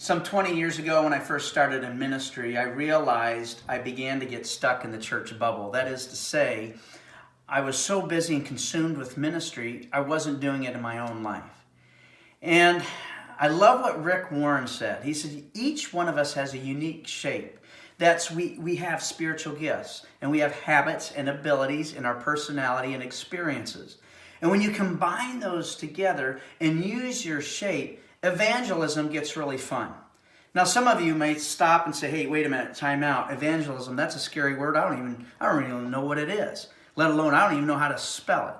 Some 20 years ago when I first started in ministry, I realized I began to get stuck in the church bubble. That is to say, I was so busy and consumed with ministry, I wasn't doing it in my own life. And I love what Rick Warren said. He said, each one of us has a unique shape. We have spiritual gifts, and we have habits and abilities in our personality and experiences. And when you combine those together and use your shape, evangelism gets really fun. Now, some of you may stop and say, hey, wait a minute, time out. Evangelism, that's a scary word. I don't even know what it is, let alone I don't even know how to spell it.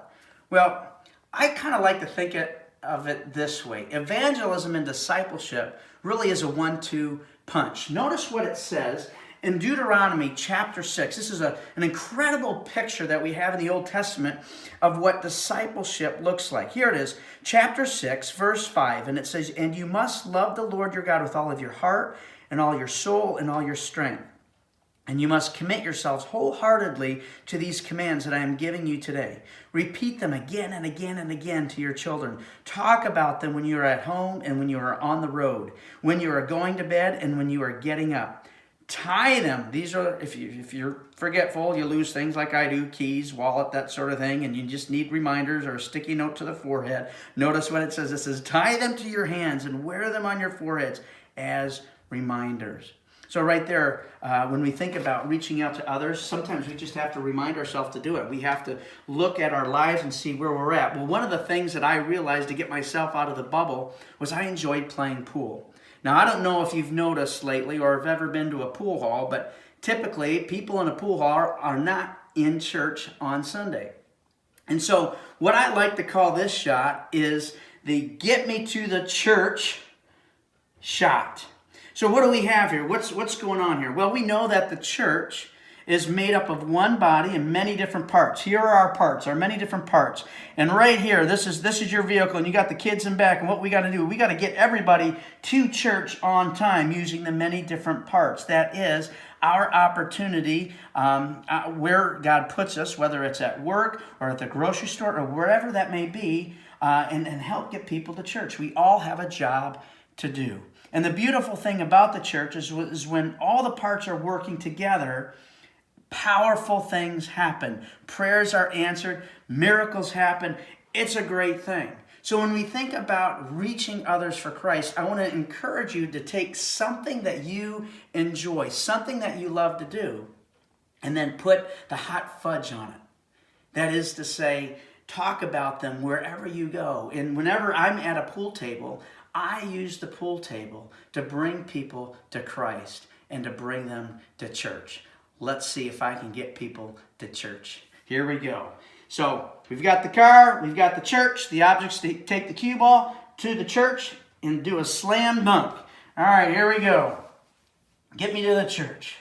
Well, I kind of like to think of it this way. Evangelism and discipleship really is a 1-2 punch. Notice what it says in Deuteronomy chapter 6. This is an incredible picture that we have in the Old Testament of what discipleship looks like. Here it is, chapter 6, verse 5, and it says, "And you must love the Lord your God with all of your heart and all your soul and all your strength. And you must commit yourselves wholeheartedly to these commands that I am giving you today. Repeat them again and again and again to your children. Talk about them when you are at home and when you are on the road, when you are going to bed and when you are getting up. Tie them." These are, if you're forgetful, you lose things like I do, keys, wallet, that sort of thing, and you just need reminders or a sticky note to the forehead. Notice what it says. It says, tie them to your hands and wear them on your foreheads as reminders. So right there, when we think about reaching out to others, sometimes we just have to remind ourselves to do it. We have to look at our lives and see where we're at. Well, one of the things that I realized to get myself out of the bubble was I enjoyed playing pool. Now, I don't know if you've noticed lately or have ever been to a pool hall, but typically people in a pool hall are not in church on Sunday. And so what I like to call this shot is the get me to the church shot. So what do we have here? What's going on here? Well, we know that the church is made up of one body and many different parts. Here are our parts, our many different parts. And right here, this is your vehicle, and you got the kids in back. And what we got to do, we got to get everybody to church on time using the many different parts. That is our opportunity where God puts us, whether it's at work or at the grocery store or wherever that may be, and help get people to church. We all have a job to do. And the beautiful thing about the church is when all the parts are working together, powerful things happen. Prayers are answered. Miracles happen. It's a great thing. So when we think about reaching others for Christ, I want to encourage you to take something that you enjoy, something that you love to do, and then put the hot fudge on it. That is to say, talk about them wherever you go. And whenever I'm at a pool table, I use the pool table to bring people to Christ and to bring them to church. Let's see if I can get people to church. Here we go. So we've got the car, we've got the church, the objects to take the cue ball to the church and do a slam dunk. All right, here we go. Get me to the church.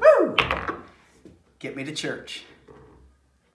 Woo! Get me to church.